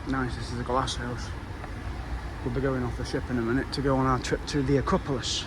Nice, this is a glass house. We'll be going off the ship in a minute to go on our trip to the Acropolis.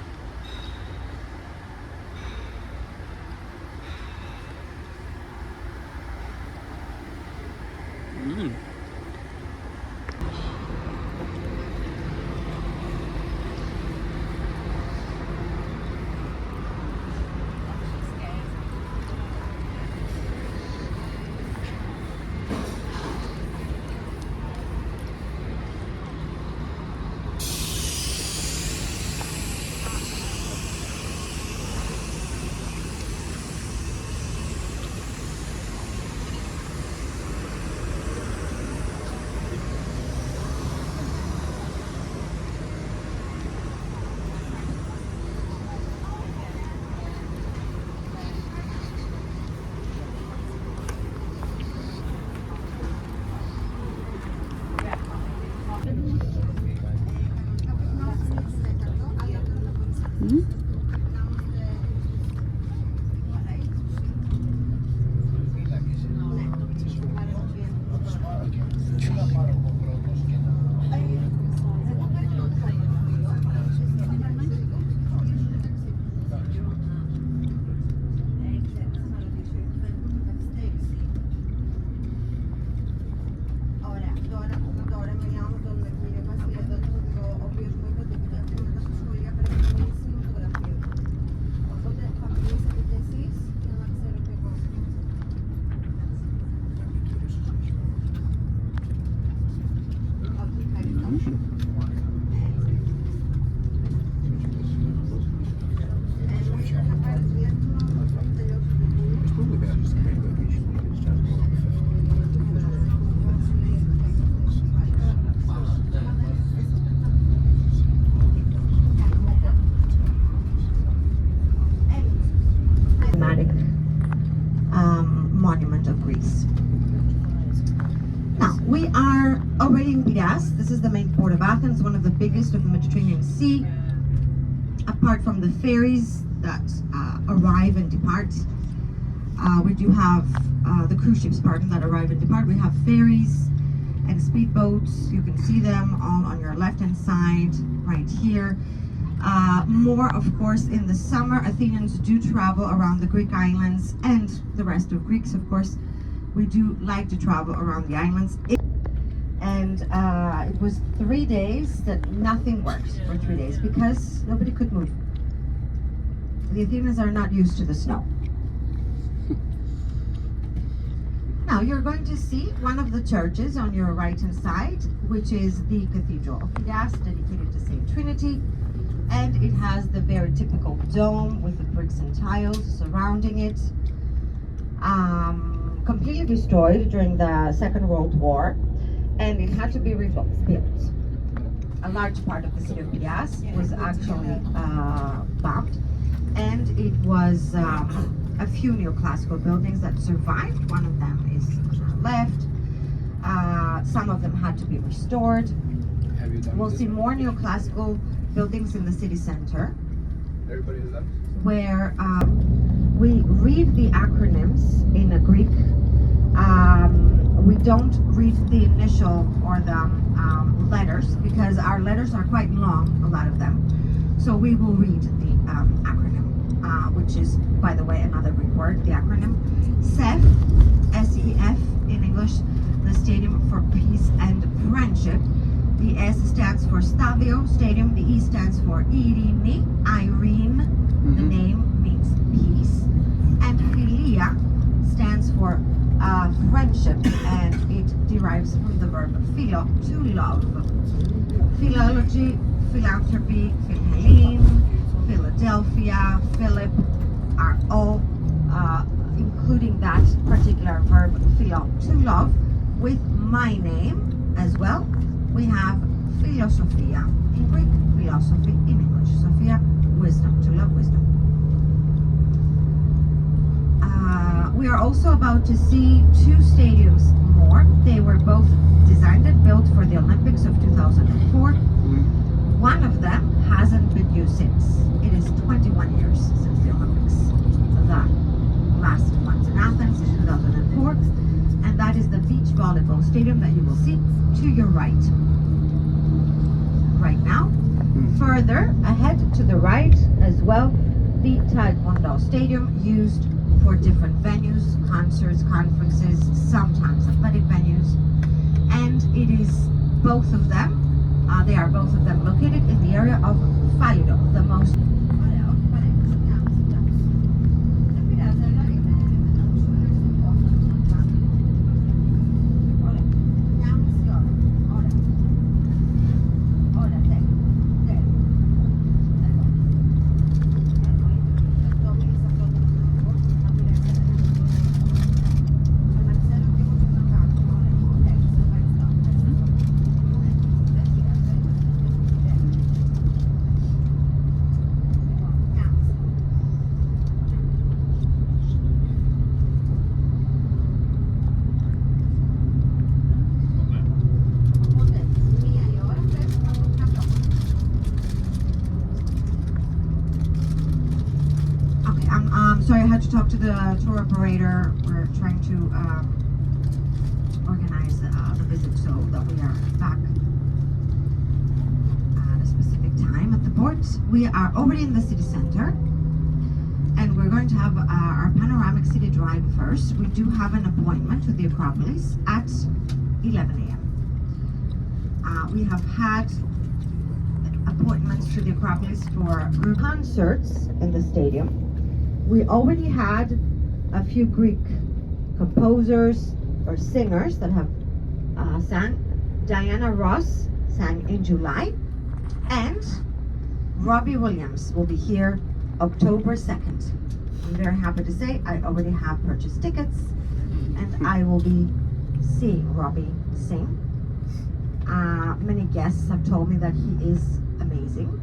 Monument of Greece. Now, we are already in Piraeus. This is the main port of Athens, one of the biggest of the Mediterranean Sea. Apart from the ferries that arrive and depart, we do have the cruise ships, that arrive and depart. We have ferries and speedboats. You can see them all on your left-hand side, right here. More, of course, in the summer, Athenians do travel around the Greek islands and the rest of Greece, of course. We do like to travel around the islands. And it was 3 days that nothing worked for 3 days because nobody could move. The Athenians are not used to the snow. Now you're going to see one of the churches on your right-hand side, which is the Cathedral of Piraeus, dedicated to Saint Trinity. And it has the very typical dome with the bricks and tiles surrounding it. Completely destroyed during the Second World War, and it had to be rebuilt. A large part of the city of Piraeus was actually bombed, and it was a few neoclassical buildings that survived. One of them is left. Some of them had to be restored. We'll see more neoclassical buildings in the city center, where we read the acronyms in a Greek. We don't read the initial or the letters because our letters are quite long, a lot of them. So we will read the acronym, which is, by the way, another Greek word, the acronym SEF, S-E-F in English, the Stadium for Peace and Friendship. The S stands for Stadio, stadium. The E stands for Irene, Irene. The name means peace. And Philia stands for friendship, and it derives from the verb philo, to love. Philology, philanthropy, Philhellene, Philadelphia, Philip are all including that particular verb philo, to love, with my name as well. We have philosophia in Greek, philosophy in English, Sophia, wisdom, to love wisdom. We are also about to see two stadiums more. They were both designed and built for the Olympics of 2004. One of them hasn't been used since. It is 21 years since the Olympics. The last ones in Athens in 2004. And that is the beach volleyball stadium that you will see to your right. Right now, further ahead to the right as well, the Taekwondo Stadium used for different venues, concerts, conferences, sometimes athletic venues, and it is both of them. They are both of them located in the area of Piraeus, the most. Sorry, I had to talk to the tour operator. We're trying to organize the visit so that we are back at a specific time at the port. We are already in the city center, and we're going to have our panoramic city drive first. We do have an appointment with the Acropolis at 11 a.m. We have had appointments to the Acropolis for concerts in the stadium. We already had a few Greek composers or singers that have sang. Diana Ross sang in July, and Robbie Williams will be here October 2nd. I'm very happy to say I already have purchased tickets, and I will be seeing Robbie sing. Many guests have told me that he is amazing,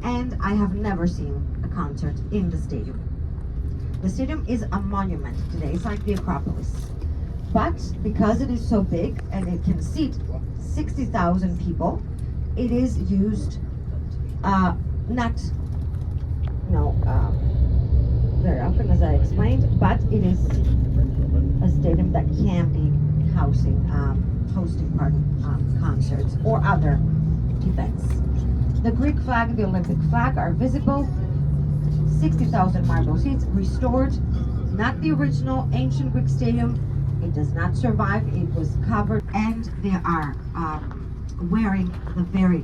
and I have never seen a concert in the stadium. The stadium is a monument today. It's like the Acropolis. But because it is so big and it can seat 60,000 people, it is used not very often, as I explained, but it is a stadium that can be hosting concerts or other events. The Greek flag, the Olympic flag are visible. 60,000 marble seats restored. Not the original ancient Greek stadium. It does not survive. It was covered, and they are wearing the very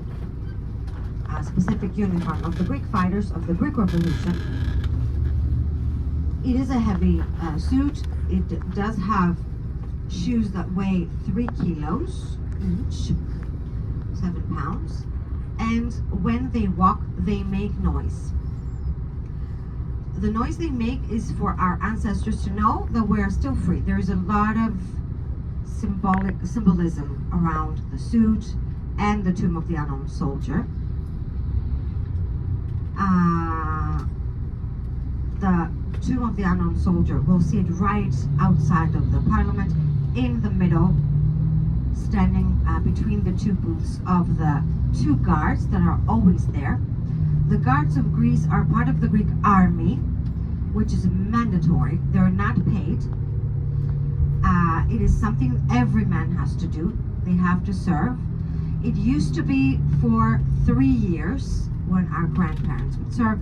specific uniform of the Greek fighters of the Greek Revolution. It is a heavy suit. It does have shoes that weigh 3 kilos each, 7 pounds. And when they walk, they make noise. The noise they make is for our ancestors to know that we're still free. There is a lot of symbolism around the suit and the tomb of the unknown soldier. The tomb of the unknown soldier, we'll see it right outside of the parliament, in the middle, standing between the two booths of the two guards that are always there. The guards of Greece are part of the Greek army, which is mandatory. They're not paid. It is something every man has to do. They have to serve. It used to be for 3 years when our grandparents would serve,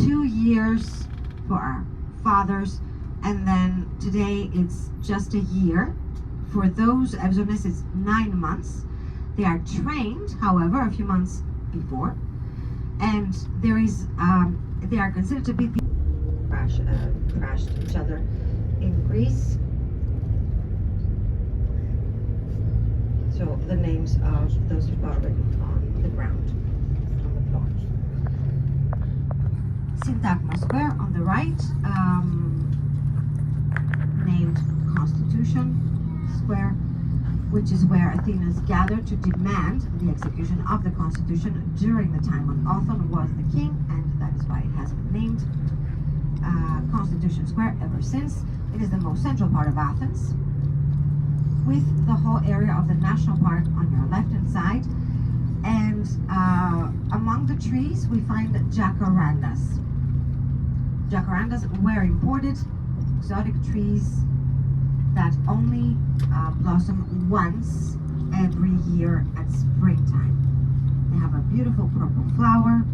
2 years for our fathers, and then today it's just a year. For those, Evzones is 9 months. They are trained, however, a few months before, and there is they are considered to be crashed each other in Greece. So the names of those people are written on the ground, on the floor. Syntagma Square on the right, named Constitution Square, which is where Athenians gathered to demand the execution of the Constitution during the time when Othon was the king, and that is why it has been named Constitution Square ever since. It is the most central part of Athens, with the whole area of the National Park on your left-hand side. And among the trees, we find jacarandas. Jacarandas were imported, exotic trees that only blossom once every year at springtime. They have a beautiful purple flower.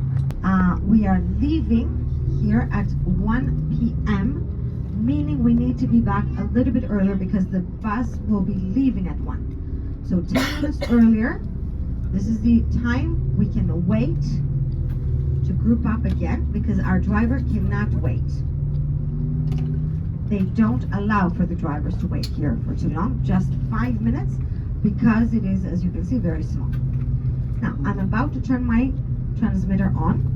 We are leaving here at 1 p.m., meaning we need to be back a little bit earlier because the bus will be leaving at 1. So 10 minutes earlier, this is the time we can wait to group up again because our driver cannot wait. They don't allow for the drivers to wait here for too long, just 5 minutes, because it is, as you can see, very small. Now, I'm about to turn my transmitter on